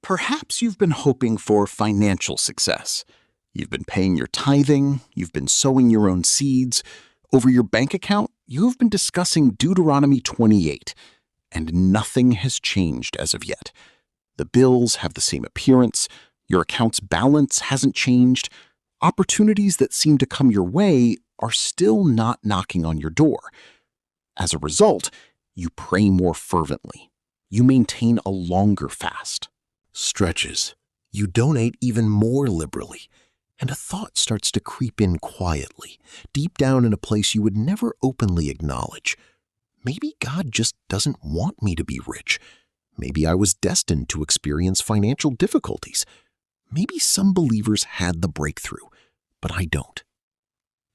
Perhaps you've been hoping for financial success. You've been paying your tithing, you've been sowing your own seeds. Over your bank account, you've been discussing Deuteronomy 28, and nothing has changed as of yet. The bills have the same appearance, your account's balance hasn't changed, opportunities that seem to come your way are still not knocking on your door. As a result, you pray more fervently. You maintain a longer fast. Stretches. You donate even more liberally. And a thought starts to creep in quietly, deep down in a place you would never openly acknowledge. Maybe God just doesn't want me to be rich. Maybe I was destined to experience financial difficulties. Maybe some believers had the breakthrough, but I don't.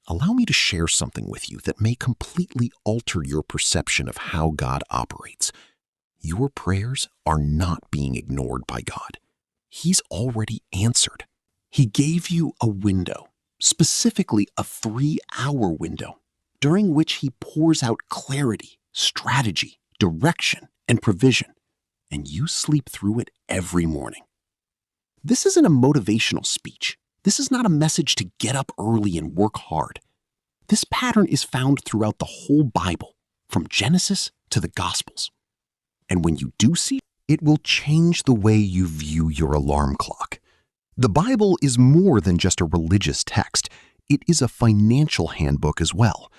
Allow me to share something with you that may completely alter your perception of how God operates. Your prayers are not being ignored by God. He's already answered. He gave you a window, specifically a 3-hour window, during which He pours out clarity, strategy, direction, and provision, and you sleep through it every morning. This isn't a motivational speech. This is not a message to get up early and work hard. This pattern is found throughout the whole Bible, from Genesis to the Gospels. And when you do see it, it will change the way you view your alarm clock. The Bible is more than just a religious text. It is a financial handbook as well.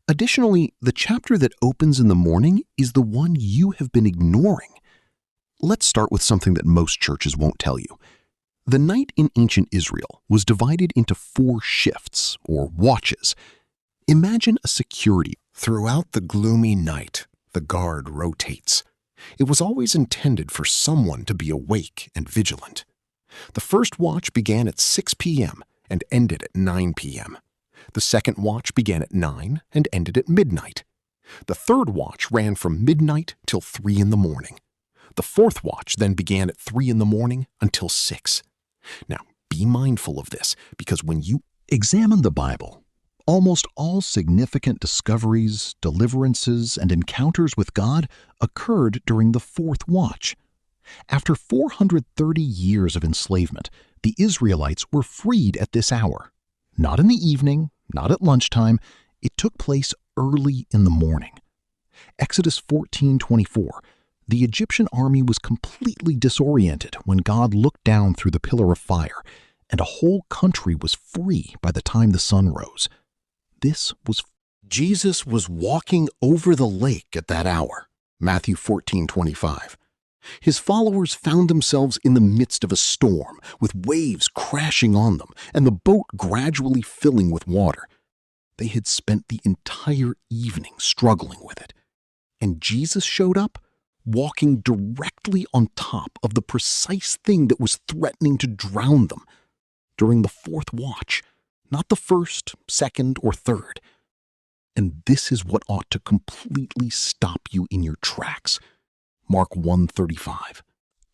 Additionally, the chapter that opens in the morning is the one you have been ignoring. Let's start with something that most churches won't tell you. The night in ancient Israel was divided into 4 shifts, or watches. Imagine a security. Throughout the gloomy night, the guard rotates. It was always intended for someone to be awake and vigilant. The first watch began at 6 p.m. and ended at 9 p.m. The second watch began at 9 and ended at midnight. The third watch ran from midnight till 3 in the morning. The fourth watch then began at 3 in the morning until 6. Now, be mindful of this, because when you examine the Bible, almost all significant discoveries, deliverances, and encounters with God occurred during the fourth watch. After 430 years of enslavement, the Israelites were freed at this hour. Not in the evening, not at lunchtime. It took place early in the morning. Exodus 14:24. The Egyptian army was completely disoriented when God looked down through the pillar of fire, and a whole country was free by the time the sun rose. Jesus was walking over the lake at that hour. Matthew 14:25. His followers found themselves in the midst of a storm, with waves crashing on them and the boat gradually filling with water. They had spent the entire evening struggling with it. And Jesus showed up, walking directly on top of the precise thing that was threatening to drown them during the fourth watch, not the first, second, or third. And this is what ought to completely stop you in your tracks. Mark 1:35.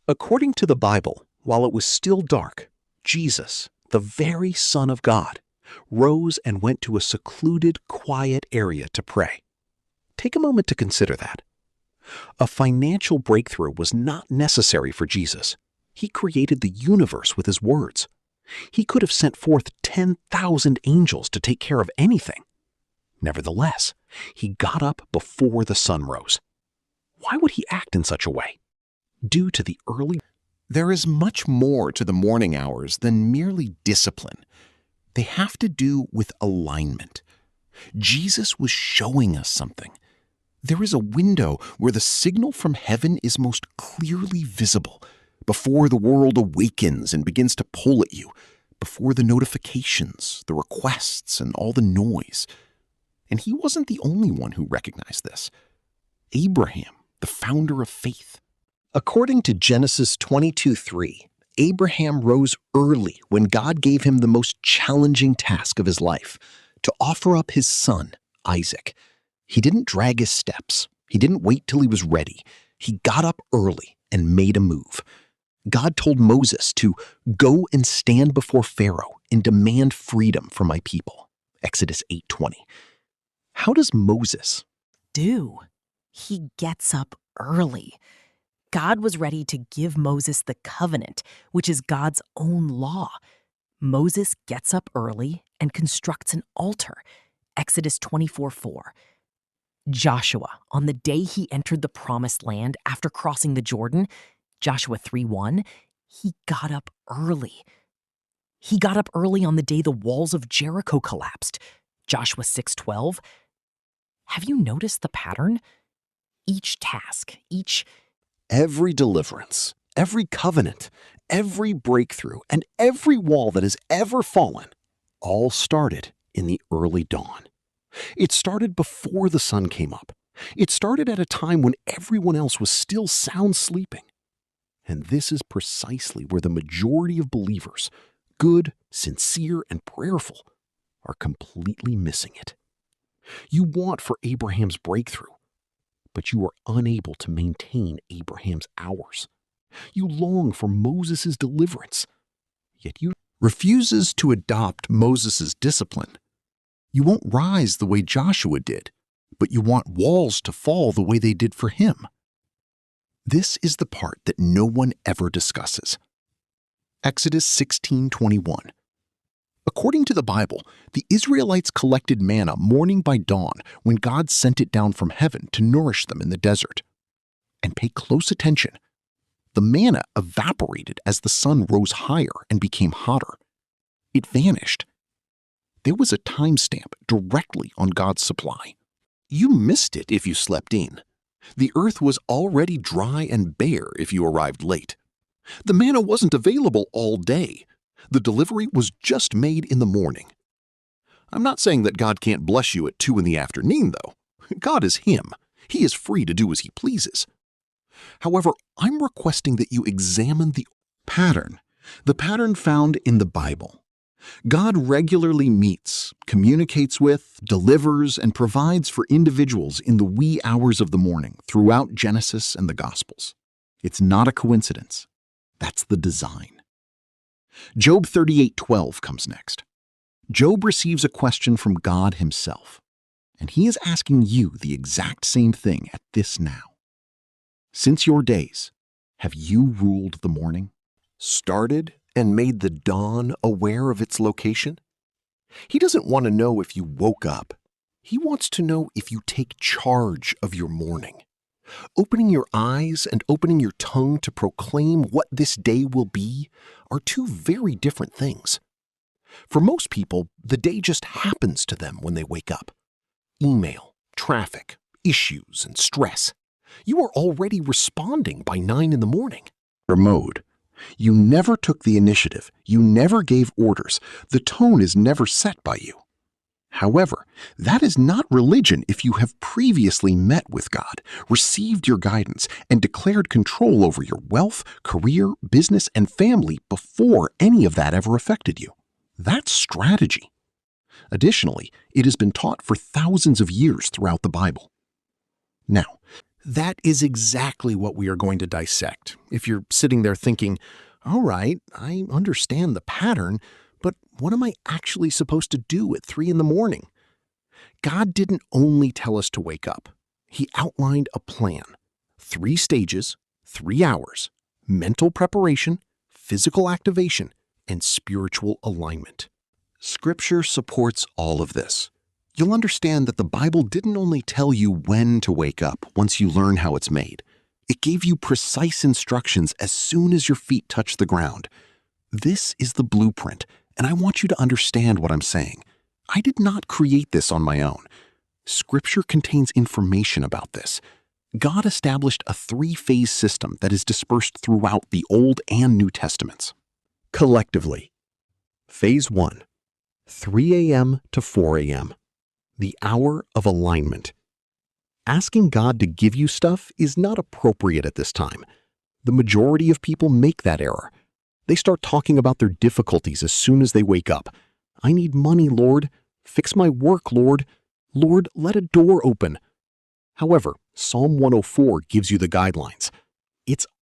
According to the Bible, while it was still dark, Jesus, the very Son of God, rose and went to a secluded, quiet area to pray. Take a moment to consider that. A financial breakthrough was not necessary for Jesus. He created the universe with His words. He could have sent forth 10,000 angels to take care of anything. Nevertheless, He got up before the sun rose. Why would He act in such a way? Due to the early... There is much more to the morning hours than merely discipline. They have to do with alignment. Jesus was showing us something. There is a window where the signal from heaven is most clearly visible, before the world awakens and begins to pull at you, before the notifications, the requests, and all the noise. And He wasn't the only one who recognized this. Abraham, the founder of faith. According to Genesis 22:3, Abraham rose early when God gave him the most challenging task of his life, to offer up his son, Isaac. He didn't drag his steps. He didn't wait till he was ready. He got up early and made a move. God told Moses to go and stand before Pharaoh and demand freedom for my people. Exodus 8:20. How does Moses He gets up early. God was ready to give Moses the covenant, which is God's own law. Moses gets up early and constructs an altar. Exodus 24:4. Joshua, on the day he entered the promised land after crossing the Jordan, Joshua 3:1, he got up early. He got up early on the day the walls of Jericho collapsed, Joshua 6:12. Have you noticed the pattern? Each task, Every deliverance, every covenant, every breakthrough, and every wall that has ever fallen all started in the early dawn. It started before the sun came up. It started at a time when everyone else was still sound sleeping. And this is precisely where the majority of believers, good, sincere, and prayerful, are completely missing it. You want for Abraham's breakthrough, but you are unable to maintain Abraham's hours. You long for Moses' deliverance, yet you refuses to adopt Moses' discipline. You won't rise the way Joshua did, but you want walls to fall the way they did for him. This is the part that no one ever discusses. Exodus 16:21. According to the Bible, the Israelites collected manna morning by dawn when God sent it down from heaven to nourish them in the desert. And pay close attention. The manna evaporated as the sun rose higher and became hotter. It vanished. There was a timestamp directly on God's supply. You missed it if you slept in. The earth was already dry and bare if you arrived late. The manna wasn't available all day. The delivery was just made in the morning. I'm not saying that God can't bless you at 2 in the afternoon, though. God is Him. He is free to do as He pleases. However, I'm requesting that you examine the pattern found in the Bible. God regularly meets, communicates with, delivers, and provides for individuals in the wee hours of the morning throughout Genesis and the Gospels. It's not a coincidence. That's the design. Job 38:12 comes next. Job receives a question from God himself, and he is asking you the exact same thing at this now. Since your days, have you ruled the morning? Started and made the dawn aware of its location? He doesn't want to know if you woke up. He wants to know if you take charge of your morning. Opening your eyes and opening your tongue to proclaim what this day will be are two very different things. For most people, the day just happens to them when they wake up. Email, traffic, issues, and stress. You are already responding by 9 in the morning. Mode. You never took the initiative. You never gave orders. The tone is never set by you. However, that is not religion if you have previously met with God, received your guidance, and declared control over your wealth, career, business, and family before any of that ever affected you. That's strategy. Additionally, it has been taught for thousands of years throughout the Bible. Now, that is exactly what we are going to dissect. If you're sitting there thinking, all right, I understand the pattern, but what am I actually supposed to do at 3 in the morning? God didn't only tell us to wake up. He outlined a plan. 3 stages, 3 hours, mental preparation, physical activation, and spiritual alignment. Scripture supports all of this. You'll understand that the Bible didn't only tell you when to wake up once you learn how it's made. It gave you precise instructions as soon as your feet touch the ground. This is the blueprint, and I want you to understand what I'm saying. I did not create this on my own. Scripture contains information about this. God established a 3-phase system that is dispersed throughout the Old and New Testaments. Collectively, Phase 1, 3 a.m. to 4 a.m., the hour of alignment. Asking God to give you stuff is not appropriate at this time. The majority of people make that error. They start talking about their difficulties as soon as they wake up. I need money, Lord. Fix my work, Lord. Lord, let a door open. However, Psalm 104 gives you the guidelines. It's